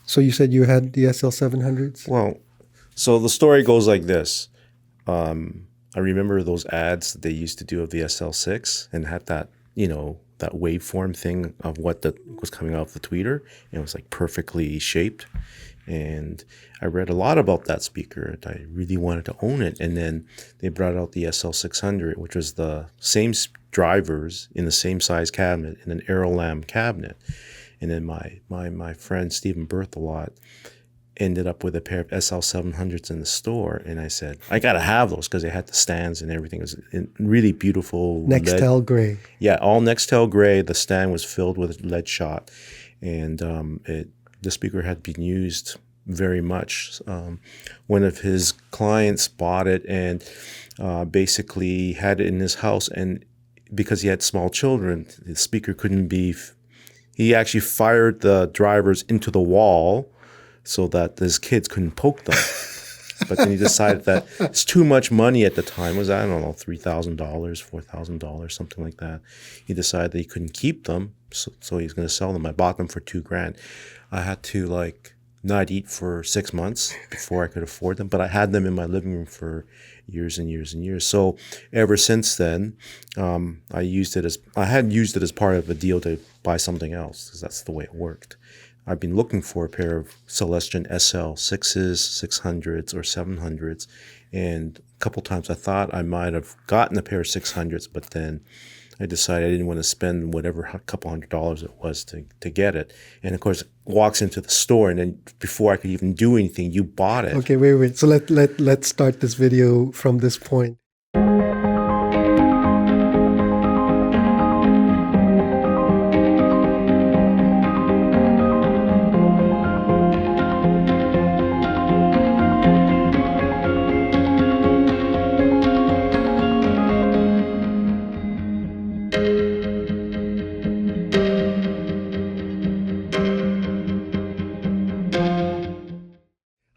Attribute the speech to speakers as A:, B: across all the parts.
A: So you said you had the SL700s?
B: Well, so the story goes like this. I remember those ads that they used to do of the SL6 and had that, that waveform thing of what was coming out of the tweeter. It was like perfectly shaped. And I read a lot about that speaker. I really wanted to own it. And then they brought out the SL600, which was the same drivers in the same size cabinet in an Aerolam cabinet. And then my friend Stephen Berthelot ended up with a pair of SL700s in the store. And I said, I got to have those because they had the stands and everything. It was really beautiful.
A: Nextel gray.
B: Yeah, all Nextel gray. The stand was filled with lead shot. And the speaker had been used very much. One of his clients bought it and basically had it in his house. And because he had small children, the speaker couldn't be... He actually fired the drivers into the wall so that his kids couldn't poke them. But then he decided that it's too much money at the time. It was, I don't know, $3,000, $4,000, something like that. He decided that he couldn't keep them, so he's going to sell them. I bought them for $2,000. I had to not eat for 6 months before I could afford them, but I had them in my living room for years and years and years. So ever since then, I had used it as part of a deal to buy something else because that's the way it worked. I've been looking for a pair of Celestion SL6s, 600s, or 700s, and a couple times I thought I might have gotten a pair of 600s, but then I decided I didn't want to spend whatever couple $100 it was to get it. And of course, it walks into the store, and then before I could even do anything, you bought it.
A: Okay, wait. So let's start this video from this point.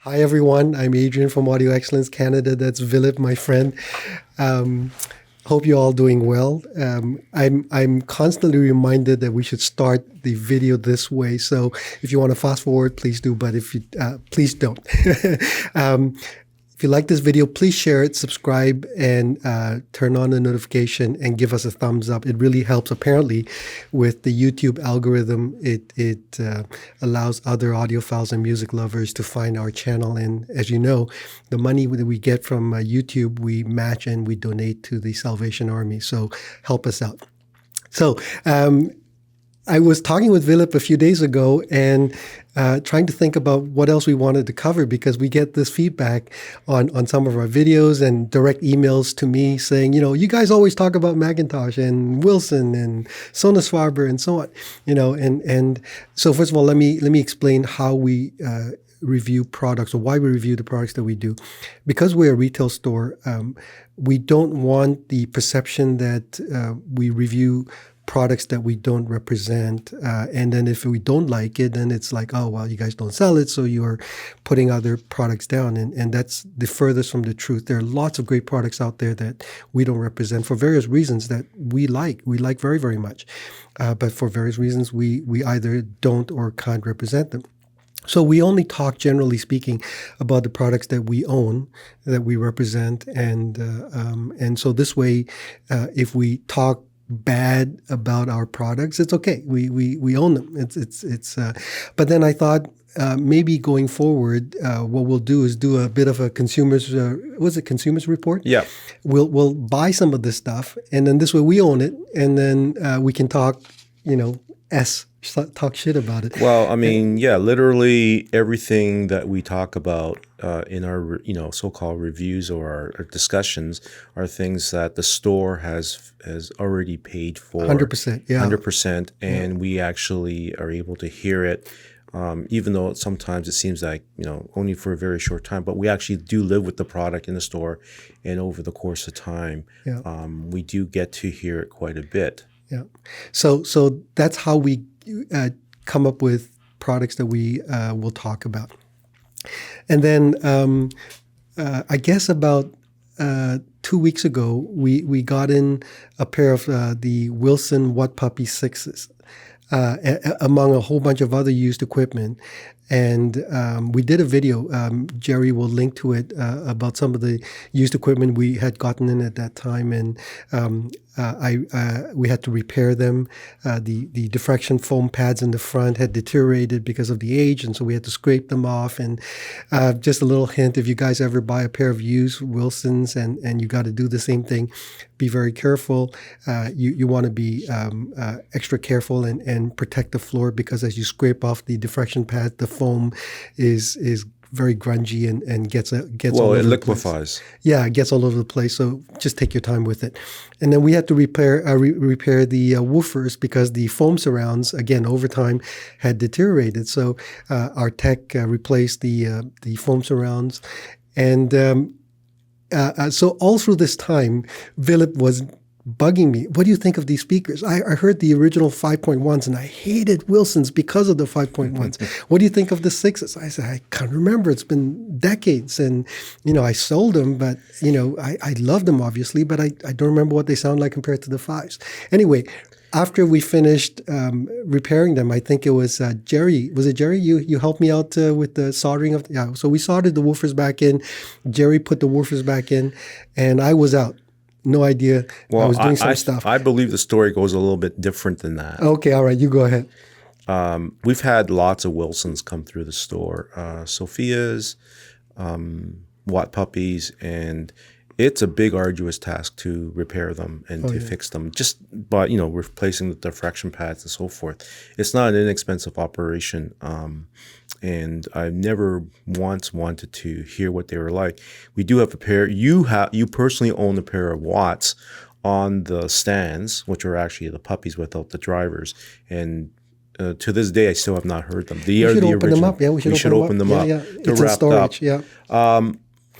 A: Hi everyone, I'm Adrian from Audio Excellence Canada. That's Vilip, my friend. Hope you're all doing well. I'm constantly reminded that we should start the video this way. So if you want to fast forward, please do. But if you please don't. If you like this video, please share it, subscribe, and turn on the notification and give us a thumbs up. It really helps. Apparently, with the YouTube algorithm, it allows other audiophiles and music lovers to find our channel. And as you know, the money that we get from YouTube, we match and we donate to the Salvation Army. So help us out. So I was talking with Vilip a few days ago and trying to think about what else we wanted to cover because we get this feedback on some of our videos and direct emails to me saying, you guys always talk about Macintosh and Wilson and Sonus Faber and so on, and so first of all, let me explain how we review products or why we review the products that we do. Because we're a retail store, we don't want the perception that we review products that we don't represent. And then if we don't like it, then it's like, oh, well, you guys don't sell it, so you're putting other products down. And that's the furthest from the truth. There are lots of great products out there that we don't represent for various reasons that we like. We like very, very much. But for various reasons, we either don't or can't represent them. So we only talk, generally speaking, about the products that we own, that we represent. And so this way, if we talk bad about our products, it's okay. We own them. But then I thought maybe going forward, what we'll do is do a bit of a consumer's consumer's report?
B: Yeah.
A: We'll buy some of this stuff, and then this way we own it, and then we can talk, talk shit about it.
B: Well, I mean, yeah, literally everything that we talk about in our, so-called reviews or our discussions are things that the store has already paid for.
A: 100%, yeah.
B: 100%, and we actually are able to hear it, even though sometimes it seems like, only for a very short time, but we actually do live with the product in the store, and over the course of time, we do get to hear it quite a bit.
A: Yeah. So that's how we come up with products that we will talk about. And then I guess about 2 weeks ago, we got in a pair of the Wilson What Puppy 6s. among a whole bunch of other used equipment. And we did a video. Jerry will link to it about some of the used equipment we had gotten in at that time, and we had to repair them. The diffraction foam pads in the front had deteriorated because of the age, and so we had to scrape them off. And just a little hint: if you guys ever buy a pair of used Wilsons and you got to do the same thing, be very careful. You want to be extra careful and protect the floor, because as you scrape off the diffraction pad, the foam is very grungy and gets
B: well,
A: all over
B: it
A: the
B: liquefies.
A: place. Yeah, it gets all over the place. So just take your time with it. And then we had to repair the woofers, because the foam surrounds, again, over time had deteriorated. So our tech replaced the foam surrounds. And so all through this time, Vilip was bugging me. What do you think of these speakers? I heard the original 5.1s and I hated Wilsons because of the 5.1s. What do you think of the 6s? I said, I can't remember. It's been decades. And, I sold them, but, I loved them, obviously, but I don't remember what they sound like compared to the 5s. Anyway, after we finished repairing them, I think it was Jerry. Was it Jerry? You helped me out with the soldering of... Yeah, so we soldered the woofers back in. Jerry put the woofers back in, and I was out. No idea.
B: Well,
A: I was doing some stuff.
B: I believe the story goes a little bit different than that.
A: Okay, all right. You go ahead.
B: We've had lots of Wilsons come through the store. Sophia's, Watt Puppies, and it's a big, arduous task to repair them and to fix them. Just by, replacing the diffraction pads and so forth. It's not an inexpensive operation. And I've never once wanted to hear what they were like. We do have a pair. You personally own a pair of Watts on the stands, which are actually the Puppies without the drivers. And to this day, I still have not heard them.
A: We should open them up. Yeah, we should open them up. Yeah.
B: They're
A: it's in
B: wrapped
A: storage.
B: up.
A: Yeah.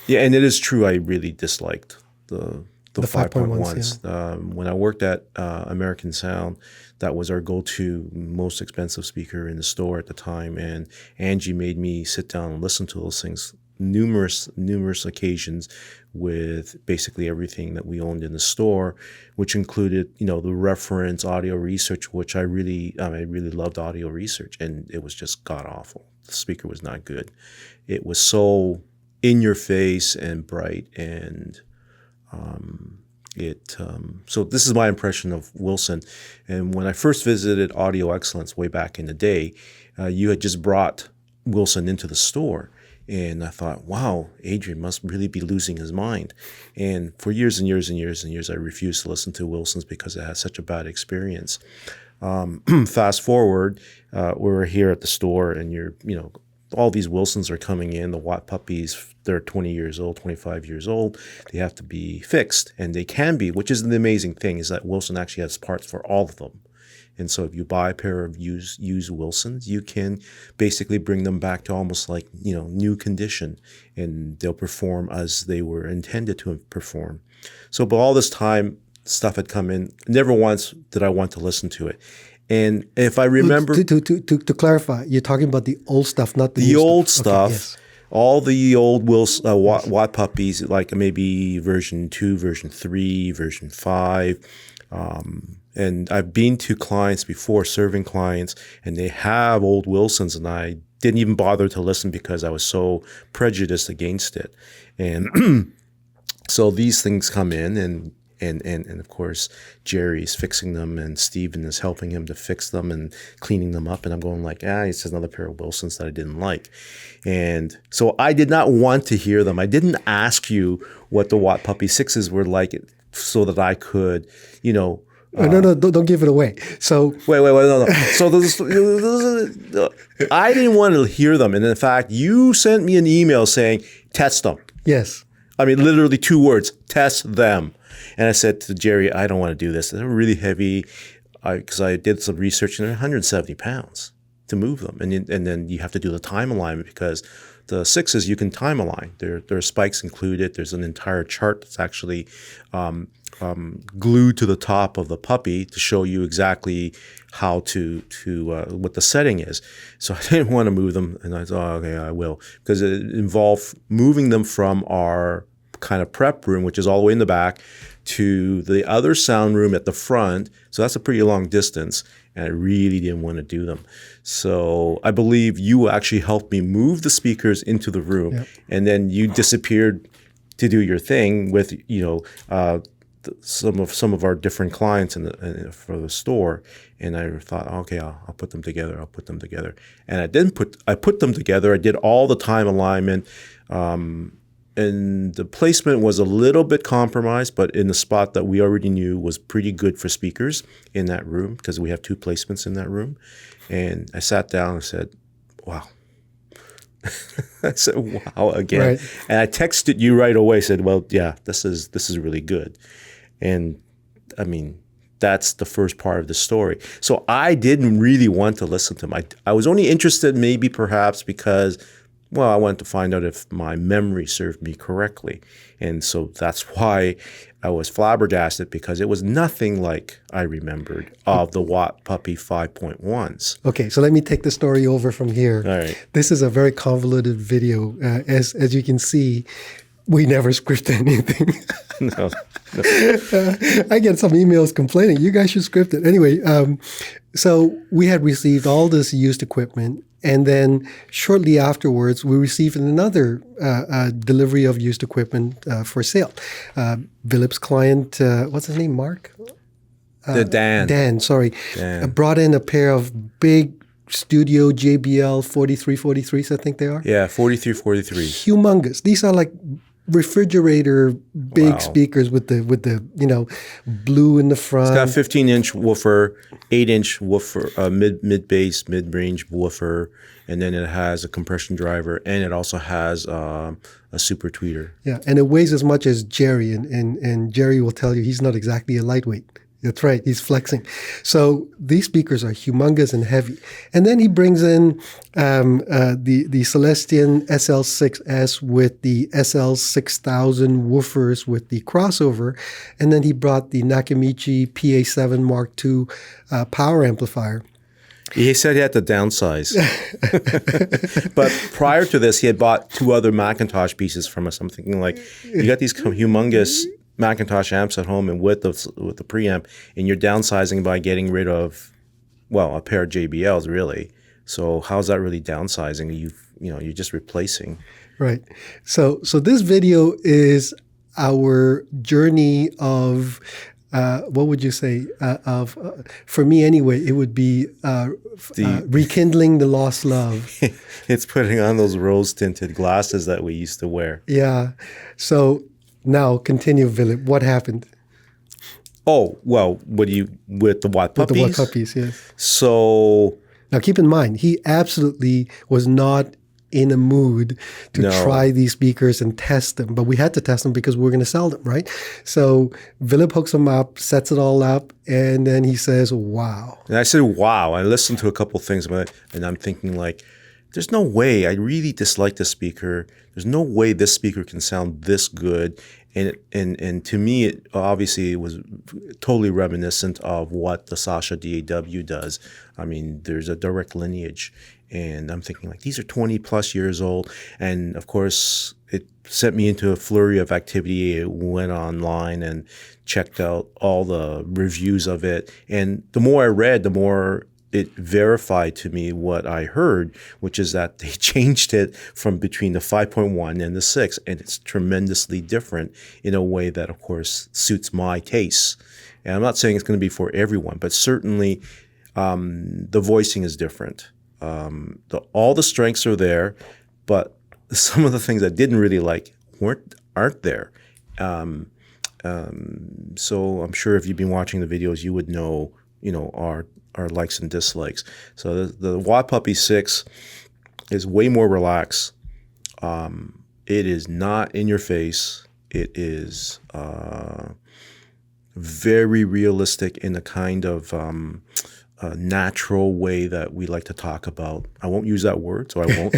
B: Yeah, and it is true. I really disliked the 5.1s.
A: Yeah.
B: When I worked at American Sound, that was our go-to most expensive speaker in the store at the time. And Angie made me sit down and listen to those things numerous occasions with basically everything that we owned in the store, which included, the reference audio research, which I really loved audio research, and it was just god awful. The speaker was not good. It was so in your face and bright, and so this is my impression of Wilson. And when I first visited Audio Excellence way back in the day, you had just brought Wilson into the store. And I thought, wow, Adrian must really be losing his mind. And for years and years and years and years, I refused to listen to Wilsons because I had such a bad experience. Fast forward, we're here at the store, and all these Wilsons are coming in, the Watt Puppies, they're 20 years old, 25 years old. They have to be fixed, and they can be, which is the amazing thing, is that Wilson actually has parts for all of them. And so if you buy a pair of used Wilsons, you can basically bring them back to almost like, new condition, and they'll perform as they were intended to perform. So, but all this time, stuff had come in. Never once did I want to listen to it. And if I remember...
A: To clarify, you're talking about the old stuff, not the new
B: old
A: stuff.
B: stuff.
A: Okay, yes.
B: All the old Watt Puppies, like maybe version 2, version 3, version 5. And I've been to clients before, serving clients, and they have old Wilsons, and I didn't even bother to listen because I was so prejudiced against it. And so these things come in, and of course, Jerry's fixing them, and Steven is helping him to fix them and cleaning them up. And I'm going like, it's just another pair of Wilsons that I didn't like. And so I did not want to hear them. I didn't ask you what the Watt Puppy 6s were like so that I could,
A: no, don't give it away. So
B: wait, no. So I didn't want to hear them. And in fact, you sent me an email saying, test them.
A: Yes.
B: I mean, literally 2 words, test them. And I said to Jerry, I don't want to do this. They're really heavy, because I did some research, and they're 170 pounds to move them. And then you have to do the time alignment, because the 6s, you can time align. There are spikes included. There's an entire chart that's actually glued to the top of the puppy to show you exactly how to what the setting is. So I didn't want to move them, and I thought, okay, I will, because it involved moving them from our kind of prep room, which is all the way in the back, to the other sound room at the front. So that's a pretty long distance. and I really didn't want to do them. So I believe you actually helped me move the speakers into the room,
A: Yep.
B: and then you disappeared to do your thing with some of our different clients for the store. And I thought, okay, I'll put them together. I'll put them together. And I put them together. I did all the time alignment. And the placement was a little bit compromised, but in the spot that we already knew was pretty good for speakers in that room, because we have 2 placements in that room. And I sat down and said, wow. I said, wow, again.
A: Right.
B: And I texted you right away, said, well, yeah, this is really good. And I mean, that's the first part of the story. So I didn't really want to listen to him. I was only interested maybe perhaps because, well, I wanted to find out if my memory served me correctly. And so that's why I was flabbergasted, because it was nothing like I remembered of the Watt Puppy 5.1s.
A: Okay, so let me take the story over from here.
B: All right.
A: This is a very convoluted video. As you can see, we never script anything.
B: No.
A: I get some emails complaining, you guys should script it. Anyway, so we had received all this used equipment, and then shortly afterwards, we received another delivery of used equipment for sale. Vilip's client, what's his name, Mark?
B: Dan.
A: Dan, sorry.
B: Dan.
A: Brought in a pair of big studio JBL 4343s, I think they are.
B: Yeah, 4343.
A: Humongous. These are like refrigerator big
B: Wow.
A: speakers with the blue in the front.
B: It's got a 15-inch woofer, 8-inch woofer, mid-bass, mid-range woofer, and then it has a compression driver, and it also has a super tweeter.
A: Yeah, and it weighs as much as Jerry, and Jerry will tell you he's not exactly a lightweight. That's right, he's flexing. So these speakers are humongous and heavy. And then he brings in the Celestion SL6S with the SL6000 woofers with the crossover. And then he brought the Nakamichi PA7 Mark II power amplifier.
B: He said he had to downsize. But prior to this, he had bought 2 other Macintosh pieces from us. I'm thinking, like, you got these humongous Macintosh amps at home and with the preamp, and you're downsizing by getting rid of, well, a pair of JBLs, really. So how's that really downsizing? You're just replacing.
A: Right. So this video is our journey of what would you say? For me anyway, it would be rekindling the lost love.
B: It's putting on those rose-tinted glasses that we used to wear.
A: Yeah. So now continue, Vilip. What happened?
B: Oh, well, with the Watt Puppies?
A: With the Watt Puppies, yes.
B: So
A: now keep in mind, he absolutely was not in a mood to try these speakers and test them. But we had to test them because we were going to sell them, right? So Vilip hooks them up, sets it all up, and then he says, wow.
B: And I said, wow. I listened to a couple of things about it, and I'm thinking, like, there's no way. I really dislike this speaker. There's no way this speaker can sound this good. And to me, it obviously was totally reminiscent of what the Sasha DAW does. I mean, there's a direct lineage. And I'm thinking, like, these are 20 plus years old. And of course, it sent me into a flurry of activity. I went online and checked out all the reviews of it. And the more I read, the more it verified to me what I heard, which is that they changed it from between the 5.1 and the 6, and it's tremendously different in a way that, of course, suits my tastes. And I'm not saying it's going to be for everyone, but certainly the voicing is different. All the strengths are there, but some of the things I didn't really like aren't there. So I'm sure if you've been watching the videos, you would know, our likes and dislikes. So the Watt Puppy 6 is way more relaxed. It is not in your face. It is very realistic in a kind of natural way that we like to talk about. I won't use that word, so I won't.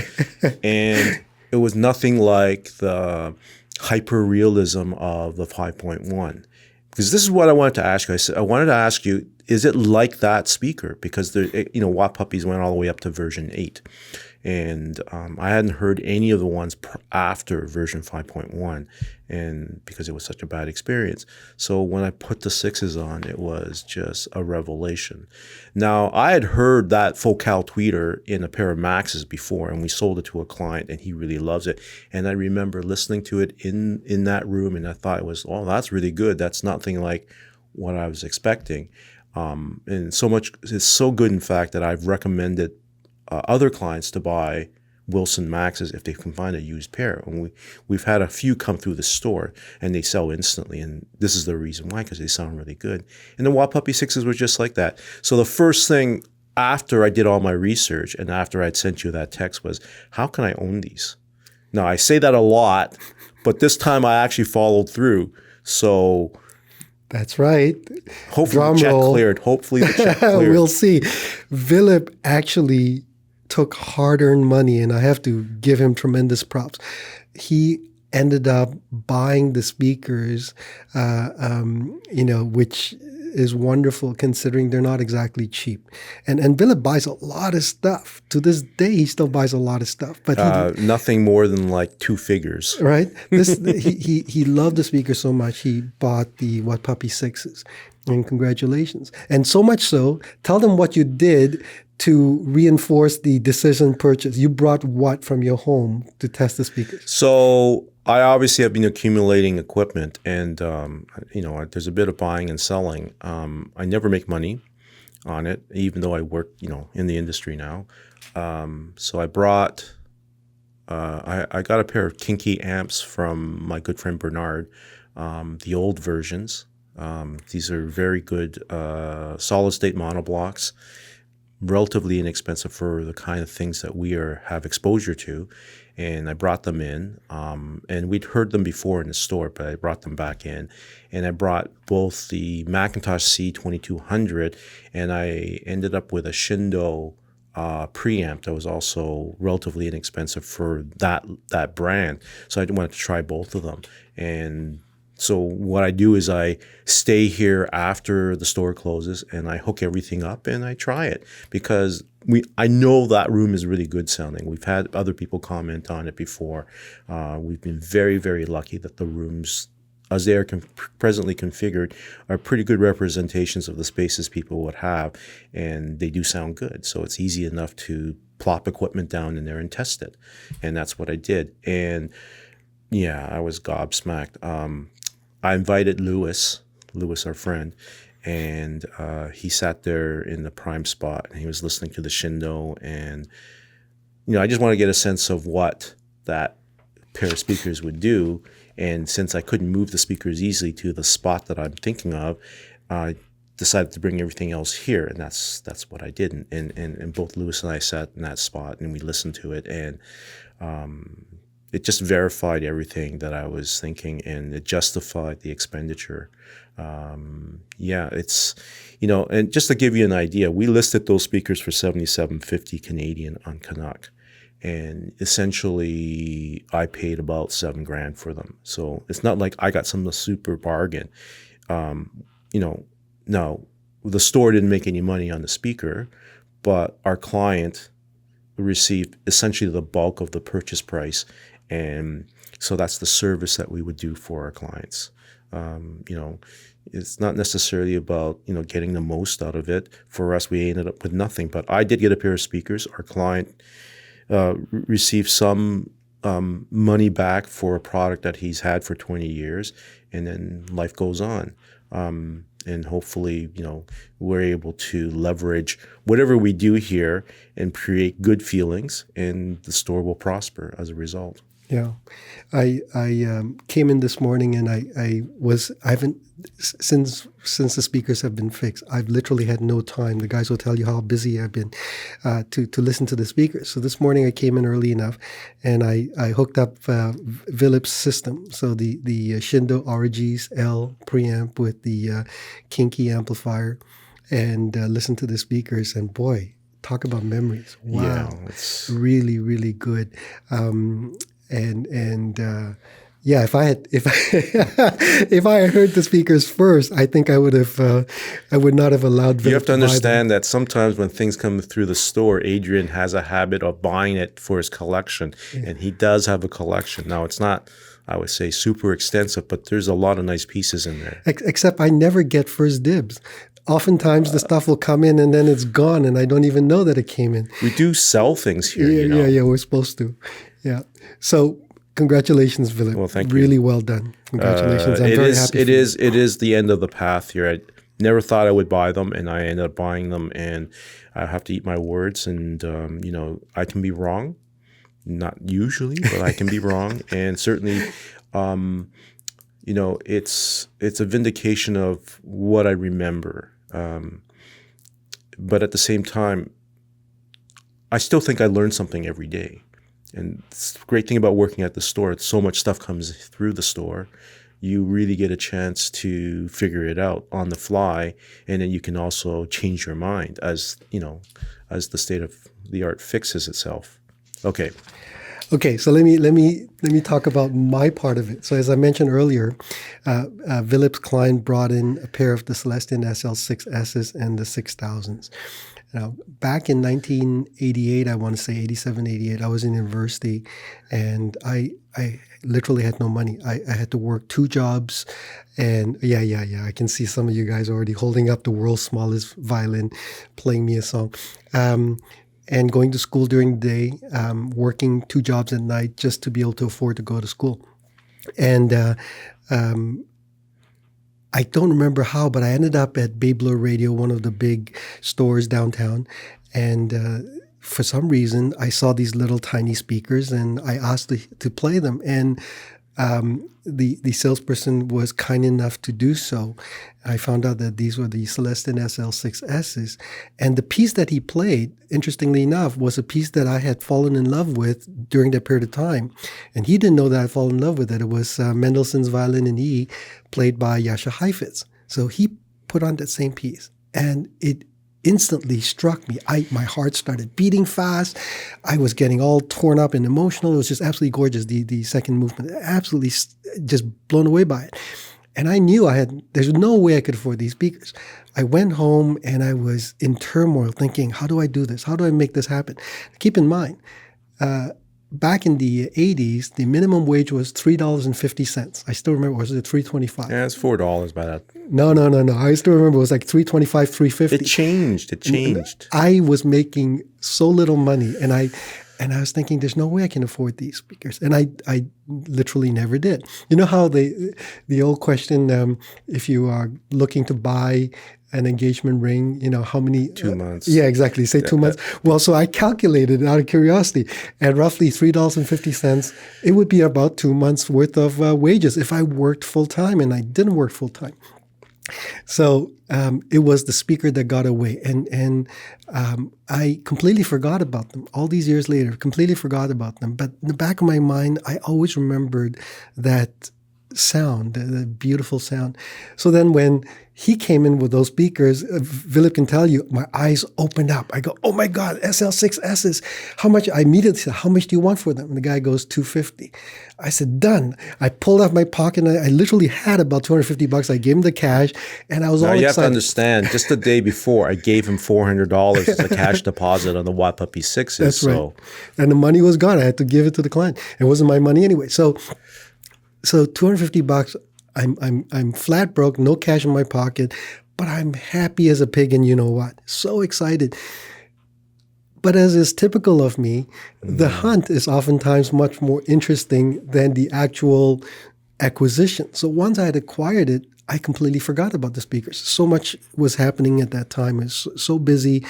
B: And it was nothing like the hyper-realism of the 5.1. Because this is what I wanted to ask you. I wanted to ask you, is it like that speaker? Because Watt Puppies went all the way up to version 8. And I hadn't heard any of the ones after version 5.1, and because it was such a bad experience. So when I put the 6s on, it was just a revelation. Now, I had heard that focal tweeter in a pair of Maxes before, and we sold it to a client, and he really loves it. And I remember listening to it in that room, and I thought it was, oh, that's really good. That's nothing like what I was expecting. And so much, it's so good, in fact, that I've recommended other clients to buy Wilson Maxes if they can find a used pair. And we've had a few come through the store, and they sell instantly. And this is the reason why, because they sound really good. And the Wild Puppy 6s were just like that. So the first thing after I did all my research and after I'd sent you that text was, how can I own these? Now, I say that a lot, but this time I actually followed through. So
A: that's right.
B: Hopefully the check cleared. Hopefully the check cleared.
A: We'll see. Vilip actually took hard-earned money, and I have to give him tremendous props. He ended up buying the speakers, which is wonderful considering they're not exactly cheap. And Vilip buys a lot of stuff. To this day, he still buys a lot of stuff. But
B: nothing more than like 2 figures.
A: Right? He loved the speaker so much, he bought the What Puppy 6s. And congratulations. And so much so, tell them what you did to reinforce the decision purchase. You brought what from your home to test the speakers?
B: So I obviously have been accumulating equipment, and there's a bit of buying and selling. I never make money on it, even though I work, in the industry now. So I brought, I got a pair of Kinky amps from my good friend Bernard, the old versions. These are very good solid state monoblocks, relatively inexpensive for the kind of things that we have exposure to. And I brought them in, and we'd heard them before in the store, but I brought them back in. And I brought both the Macintosh C2200, and I ended up with a Shindo preamp that was also relatively inexpensive for that brand. So I wanted to try both of them. And so what I do is I stay here after the store closes, and I hook everything up and I try it, because I know that room is really good sounding. We've had other people comment on it before. We've been very, very lucky that the rooms, as they are presently configured, are pretty good representations of the spaces people would have, and they do sound good. So it's easy enough to plop equipment down in there and test it. And that's what I did. And yeah, I was gobsmacked. I invited Lewis, our friend, and he sat there in the prime spot, and he was listening to the Shindo. And, I just want to get a sense of what that pair of speakers would do. And since I couldn't move the speakers easily to the spot that I'm thinking of, I decided to bring everything else here, and that's what I did. And both Lewis and I sat in that spot, and we listened to it, and it just verified everything that I was thinking, and it justified the expenditure. It's, and just to give you an idea, we listed those speakers for $77.50 Canadian on Canuck. And essentially I paid about $7,000 for them. So it's not like I got some super bargain. No, the store didn't make any money on the speaker, but our client received essentially the bulk of the purchase price. And so that's the service that we would do for our clients. It's not necessarily about, getting the most out of it. For us, we ended up with nothing. But I did get a pair of speakers. Our client received some money back for a product that he's had for 20 years. And then life goes on. And hopefully, we're able to leverage whatever we do here and create good feelings, and the store will prosper as a result.
A: Yeah, I came in this morning, and I haven't, since the speakers have been fixed, I've literally had no time. The guys will tell you how busy I've been to listen to the speakers. So this morning I came in early enough, and I hooked up Vilip's system. So the Shindo RG's L preamp with the Kinky amplifier, and listened to the speakers. And boy, talk about memories! Wow,
B: it's
A: really, really good. Yeah, if I had heard the speakers first, I think I would not have allowed Vilip
B: You have to
A: buy them.
B: understand that sometimes when things come through the store, Adrian has a habit of buying it for his collection, and he does have a collection. Now, it's not, I would say, super extensive, but there's a lot of nice pieces in there.
A: Except I never get first dibs. Oftentimes the stuff will come in and then it's gone, and I don't even know that it came in.
B: We do sell things here,
A: Yeah,
B: you know.
A: yeah, we're supposed to. Yeah. So congratulations, Vilip.
B: Well, thank you.
A: Really well done. Congratulations. I'm very happy.
B: It is the end of the path here. I never thought I would buy them, and I ended up buying them, and I have to eat my words. And you know, I can be wrong, not usually, but I can be wrong, and certainly, you know, it's a vindication of what I remember. But at the same time, I still think I learn something every day. And the great thing about working at the store, so much stuff comes through the store. You really get a chance to figure it out on the fly, and then you can also change your mind as, you know, as the state of the art fixes itself. Okay.
A: Okay, so let me talk about my part of it. So as I mentioned earlier, Vilip's client brought in a pair of the Celestion SL6Ss and the 6000s. Now, back in 1988, I want to say 87, 88, I was in university, and I literally had no money. I had to work 2 jobs, and yeah. I can see some of you guys already holding up the world's smallest violin, playing me a song. And going to school during the day, working 2 jobs at night just to be able to afford to go to school. And I don't remember how, but I ended up at Babler Radio, one of the big stores downtown. And for some reason, I saw these little tiny speakers, and I asked to play them. And the salesperson was kind enough to do so. I found out that these were the Celestion SL6Ss. And the piece that he played, interestingly enough, was a piece that I had fallen in love with during that period of time. And he didn't know that I'd fallen in love with it. It was Mendelssohn's Violin in E, played by Jascha Heifetz. So he put on that same piece, and it instantly struck me. My heart started beating fast. I was getting all torn up and emotional. It was just absolutely gorgeous, the second movement. Absolutely just blown away by it. And I knew there's no way I could afford these speakers. I went home and I was in turmoil thinking, how do I do this? How do I make this happen? Keep in mind, back in the 80s, the minimum wage was $3.50. I still remember, was it $3.25?
B: Yeah, it's $4 by that.
A: No. I still remember it was like $3.25, $3.50.
B: It changed.
A: I was making so little money, and I was thinking, there's no way I can afford these speakers. And I literally never did. You know how the old question, if you are looking to buy an engagement ring, you know, how many?
B: 2 months.
A: Yeah, exactly. Say 2 months. Well, so I calculated out of curiosity, at roughly $3.50, it would be about 2 months worth of wages if I worked full time, and I didn't work full time. So it was the speaker that got away, and I completely forgot about them. All these years later, completely forgot about them. But in the back of my mind, I always remembered that sound, the beautiful sound. So then when he came in with those speakers, Vilip can tell you, my eyes opened up. I go, oh my God, SL6Ss. How much? I immediately said, how much do you want for them? And the guy goes, $250. I said, done. I pulled out my pocket, and I literally had about $250. I gave him the cash, and I was all excited.
B: Now, you have to understand, just the day before, I gave him $400 as a cash deposit on the Puppies 6s.
A: That's right. And the money was gone. I had to give it to the client. It wasn't my money anyway. So $250, I'm flat broke, no cash in my pocket, but I'm happy as a pig, and you know what? So excited. But as is typical of me, the hunt is oftentimes much more interesting than the actual acquisition. So once I had acquired it, I completely forgot about the speakers. So much was happening at that time. I was so busy.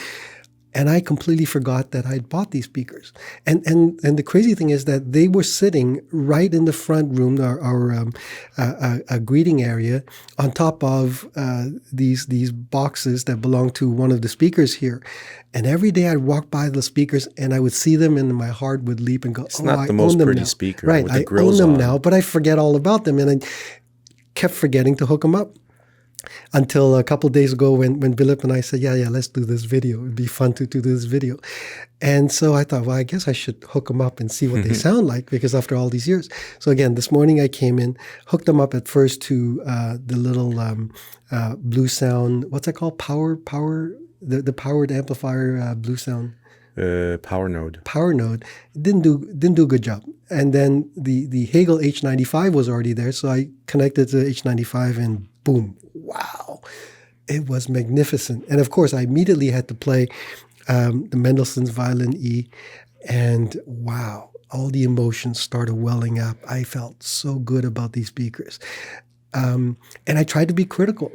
A: And I completely forgot that I'd bought these speakers. And the crazy thing is that they were sitting right in the front room, our greeting area, on top of these boxes that belong to one of the speakers here. And every day I'd walk by the speakers, and I would see them, and my heart would leap and go,
B: it's not the most pretty speaker.
A: Right,
B: with the
A: I
B: grills
A: own them
B: on.
A: now, but I forget all about them, and I kept forgetting to hook them up. until a couple of days ago when Vilip and I said, yeah, let's do this video. It'd be fun to do this video. And so I thought, well, I guess I should hook them up and see what they sound like, because after all these years. So again, this morning I came in, hooked them up at first to the little Blue Sound, what's that called? The powered amplifier Blue Sound.
B: Power node.
A: Power node didn't do a good job, and then the Hagel H95 was already there, so I connected to H95, and boom, wow, it was magnificent. And of course, I immediately had to play the Mendelssohn's Violin E, and wow, all the emotions started welling up. I felt so good about these speakers. And I tried to be critical.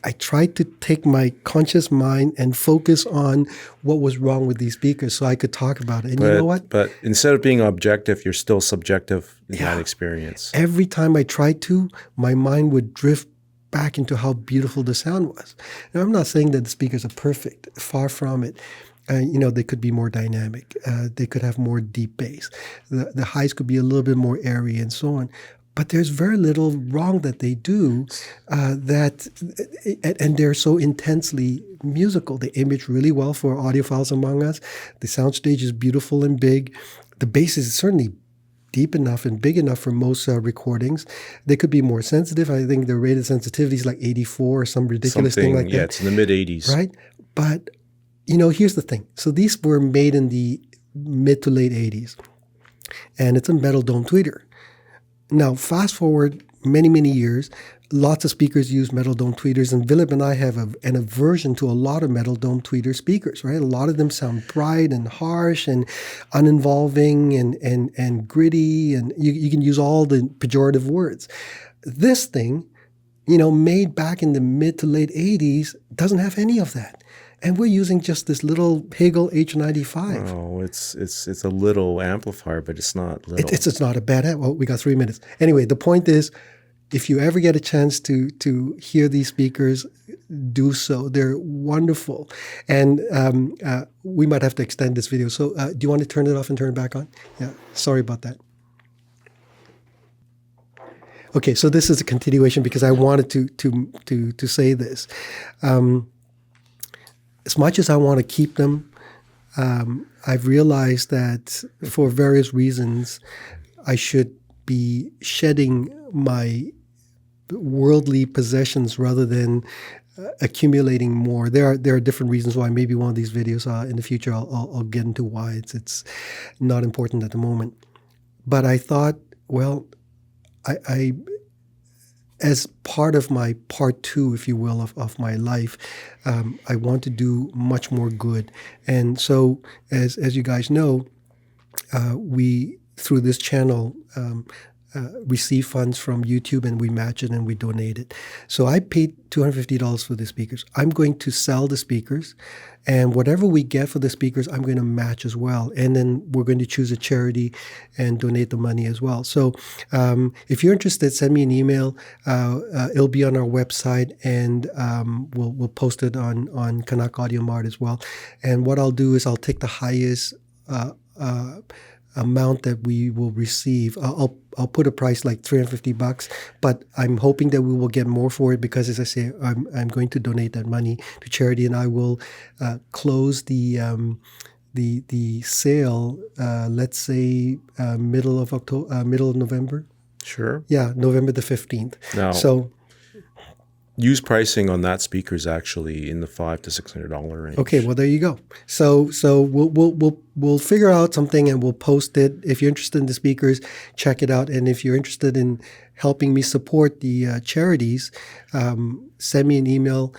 A: I tried to take my conscious mind and focus on what was wrong with these speakers so I could talk about it. And you know what?
B: But instead of being objective, you're still subjective in that experience.
A: Every time I tried to, my mind would drift back into how beautiful the sound was. Now, I'm not saying that the speakers are perfect. Far from it. They could be more dynamic. They could have more deep bass. The highs could be a little bit more airy and so on. But there's very little wrong that they do, and they're so intensely musical. They image really well for audiophiles among us. The soundstage is beautiful and big. The bass is certainly deep enough and big enough for most recordings. They could be more sensitive. I think the rated sensitivity is like 84 or some ridiculous thing like that.
B: Yeah, it's in the mid-80s.
A: Right? But, here's the thing. So these were made in the mid to late 80s. And it's a metal dome tweeter. Now, fast forward many, many years, lots of speakers use metal dome tweeters, and Vilip and I have an aversion to a lot of metal dome tweeter speakers, right? A lot of them sound bright and harsh and uninvolving and gritty, and you can use all the pejorative words. This thing, made back in the mid to late 80s, doesn't have any of that. And we're using just this little Hagel H95.
B: Oh, it's a little amplifier, but it's not little.
A: It's not a bad amp. Well, we got 3 minutes. Anyway, the point is, if you ever get a chance to hear these speakers, do so. They're wonderful. And we might have to extend this video. So do you want to turn it off and turn it back on? Yeah, sorry about that. Okay, so this is a continuation because I wanted to say this. As much as I want to keep them, I've realized that for various reasons, I should be shedding my worldly possessions rather than accumulating more. There are different reasons why. Maybe one of these videos in the future I'll get into why it's not important at the moment. But I thought, well, I as part of my part two, if you will, of my life, I want to do much more good. And so, as you guys know, we, through this channel, receive funds from YouTube, and we match it and we donate it. So I paid $250 for the speakers. I'm going to sell the speakers, and whatever we get for the speakers, I'm going to match as well. And then we're going to choose a charity and donate the money as well. So if you're interested, send me an email. It'll be on our website, and we'll post it on Canuck Audio Mart as well. And what I'll do is I'll take the highest amount that we will receive. I'll put a price like $350, but I'm hoping that we will get more for it because, as I say, I'm going to donate that money to charity, and I will close the sale. Let's say middle of November.
B: Sure.
A: Yeah, November the 15th.
B: Now,
A: so.
B: Used pricing on that speaker is actually in the $500 to $600 range.
A: Okay, well there you go. So we'll figure out something and we'll post it. If you're interested in the speakers, check it out. And if you're interested in helping me support the charities, send me an email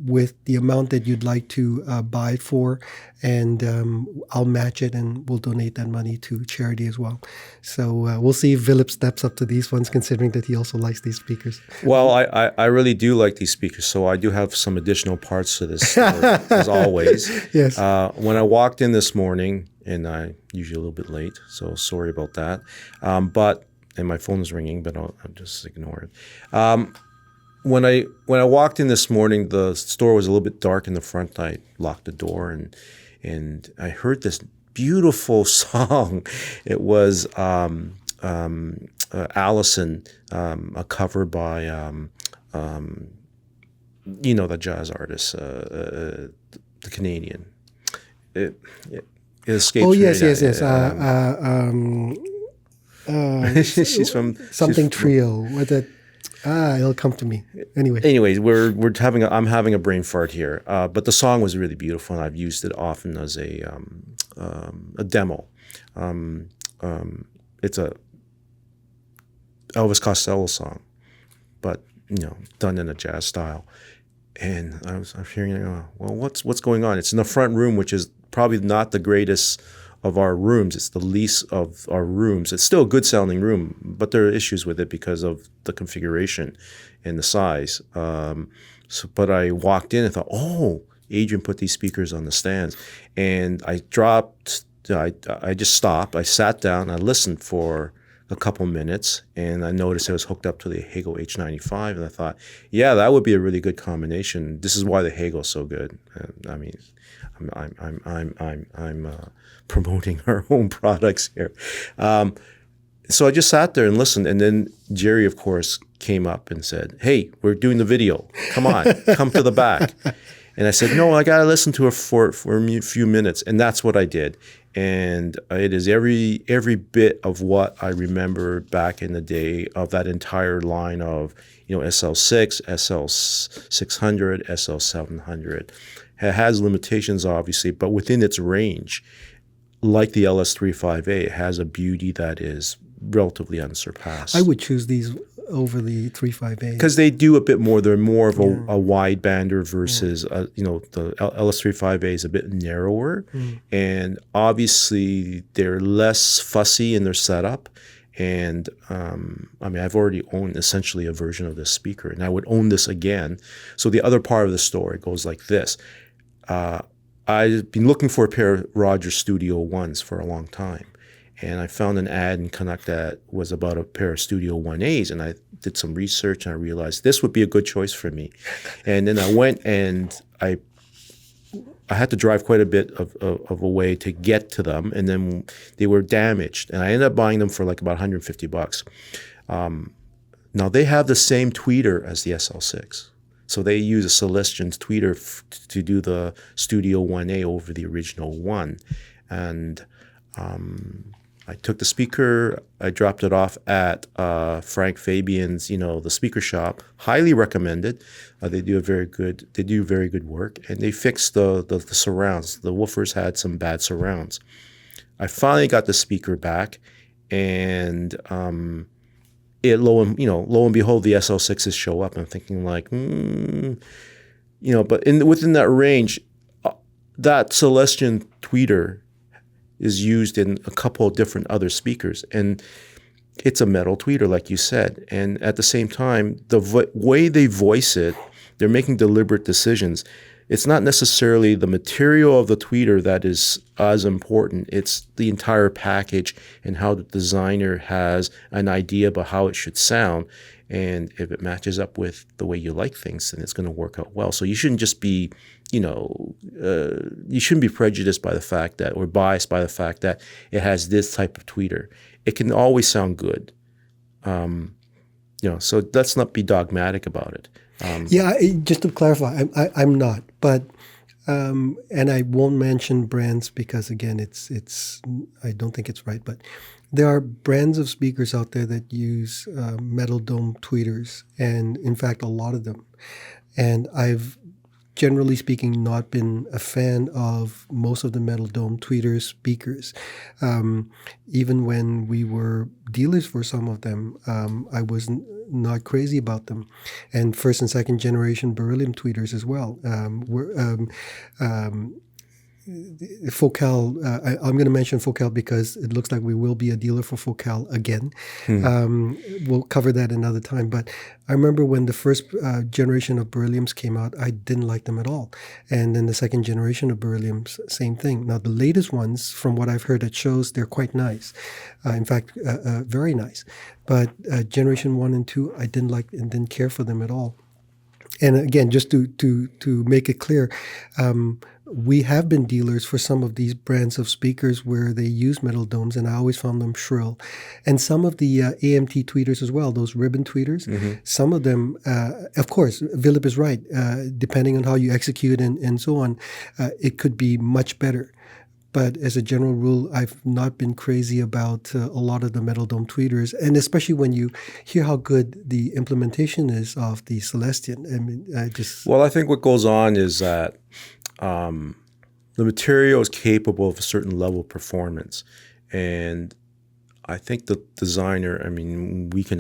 A: with the amount that you'd like to buy it for, and I'll match it and we'll donate that money to charity as well. So we'll see if Vilip steps up to these ones, considering that he also likes these speakers.
B: Well, I really do like these speakers, so I do have some additional parts to this, as always.
A: Yes.
B: When I walked in this morning, and I usually a little bit late, so sorry about that. And my phone's ringing, but I'll just ignore it. When I walked in this morning, the store was a little bit dark in the front. I locked the door, and I heard this beautiful song. It was Allison, a cover by the jazz artist, the Canadian. It escapes.
A: Oh
B: me
A: yes,
B: right
A: yes, yes.
B: she's from
A: Something trio. What that? It'll come to me. Anyway.
B: Anyways, I'm having a brain fart here. But the song was really beautiful, and I've used it often as a demo. It's a Elvis Costello song, but done in a jazz style. And I was hearing, well, what's going on? It's in the front room, which is probably not the greatest of our rooms. It's the least of our rooms. It's still a good sounding room, but there are issues with it because of the configuration and the size. But I walked in and thought, oh, Adrian put these speakers on the stands. And I just stopped. I sat down. I listened for a couple minutes, and I noticed it was hooked up to the Hagel H95, and I thought, yeah, that would be a really good combination. This is why the Hagel's so good. I mean, I'm promoting our own products here. So I just sat there and listened, and then Jerry, of course, came up and said, "Hey, we're doing the video. Come on, come to the back." And I said, "No, I got to listen to it for a few minutes," and that's what I did. And it is every bit of what I remember back in the day of that entire line of SL6, SL600, SL700. It has limitations, obviously, but within its range, like the LS35A, it has a beauty that is relatively unsurpassed.
A: I would choose these over the 35A
B: because they do a bit more. They're more of a wide bander versus the LS35A is a bit narrower, and obviously they're less fussy in their setup. And I've already owned essentially a version of this speaker, and I would own this again. So the other part of the story goes like this. I've been looking for a pair of Rogers Studio Ones for a long time. And I found an ad in Canuck that was about a pair of Studio 1As, and I did some research, and I realized this would be a good choice for me. And then I went and I had to drive quite a bit of a way to get to them, and then they were damaged. And I ended up buying them for like about $150. Now, they have the same tweeter as the SL6. So they use a Celestion tweeter to do the Studio 1A over the original one. And I took the speaker, I dropped it off at Frank Fabian's, the speaker shop. Highly recommended. They do very good work, and they fixed the surrounds. The woofers had some bad surrounds. I finally got the speaker back, and lo and behold, the SL6s show up. I'm thinking like, but within that range, that Celestion tweeter is used in a couple of different other speakers, and it's a metal tweeter, like you said. And at the same time, the way they voice it, they're making deliberate decisions. It's not necessarily the material of the tweeter that is as important. It's the entire package and how the designer has an idea about how it should sound. And if it matches up with the way you like things, then it's going to work out well. So you shouldn't just be, you shouldn't be prejudiced by the fact that, or biased by the fact that it has this type of tweeter. It can always sound good. So let's not be dogmatic about it.
A: Just to clarify, I'm not, but and I won't mention brands because again, it's I don't think it's right, but there are brands of speakers out there that use metal dome tweeters, and in fact, a lot of them. And I've, generally speaking, not been a fan of most of the metal dome tweeter speakers. Even when we were dealers for some of them, I was not crazy about them. And first and second generation beryllium tweeters as well. Focal, I'm going to mention Focal because it looks like we will be a dealer for Focal again. We'll cover that another time. But I remember when the first generation of berylliums came out, I didn't like them at all. And then the second generation of berylliums, same thing. Now, the latest ones, from what I've heard at shows, they're quite nice. In fact, very nice. But generation 1 and 2, I didn't like and didn't care for them at all. And again, just to make it clear, we have been dealers for some of these brands of speakers where they use metal domes, and I always found them shrill. And some of the AMT tweeters as well, those ribbon tweeters, some of them, of course, Vilip is right. Depending on how you execute and so on, it could be much better. But as a general rule, I've not been crazy about a lot of the metal dome tweeters, and especially when you hear how good the implementation is of the Celestion. I mean,
B: Well, I think what goes on is that the material is capable of a certain level of performance, and I think the designer. I mean, we can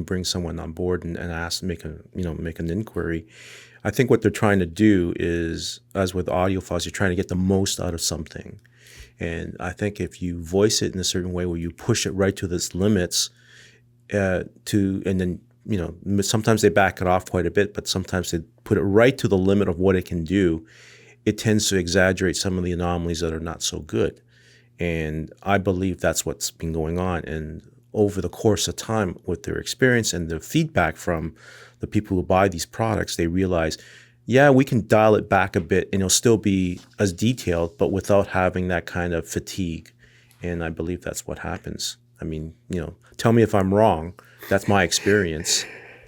B: bring someone on board and ask, make an inquiry. I think what they're trying to do is, as with audiophiles, you're trying to get the most out of something. And I think if you voice it in a certain way where you push it right to its limits, and then, sometimes they back it off quite a bit, but sometimes they put it right to the limit of what it can do, it tends to exaggerate some of the anomalies that are not so good. And I believe that's what's been going on. And over the course of time, with their experience and the feedback from the people who buy these products, they realize, yeah, we can dial it back a bit and it'll still be as detailed, but without having that kind of fatigue. And I believe that's what happens. I mean, tell me if I'm wrong. That's my experience.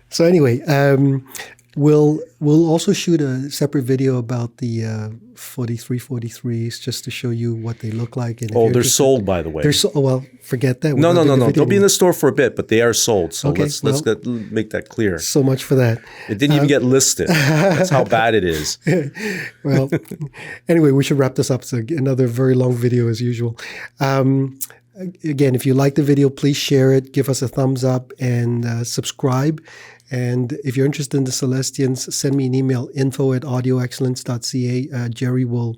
A: So anyway, we'll also shoot a separate video about the 4343s just to show you what they look like. And
B: they're sold, by the way.
A: Well, forget that.
B: No. They'll be in the store for a bit, but they are sold. So
A: okay,
B: let's make that clear.
A: So much for that.
B: It didn't even get listed. That's how bad it is.
A: Well, anyway, we should wrap this up. So another very long video as usual. Again, if you like the video, please share it, give us a thumbs up, and subscribe. And if you're interested in the Celestions, send me an email, info@audioexcellence.ca. Jerry will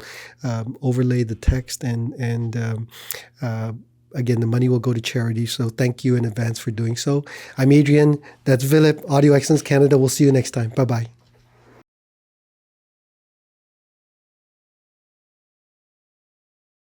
A: overlay the text, and again, the money will go to charity. So thank you in advance for doing so. I'm Adrian. That's Vilip, Audio Excellence Canada. We'll see you next time. Bye-bye.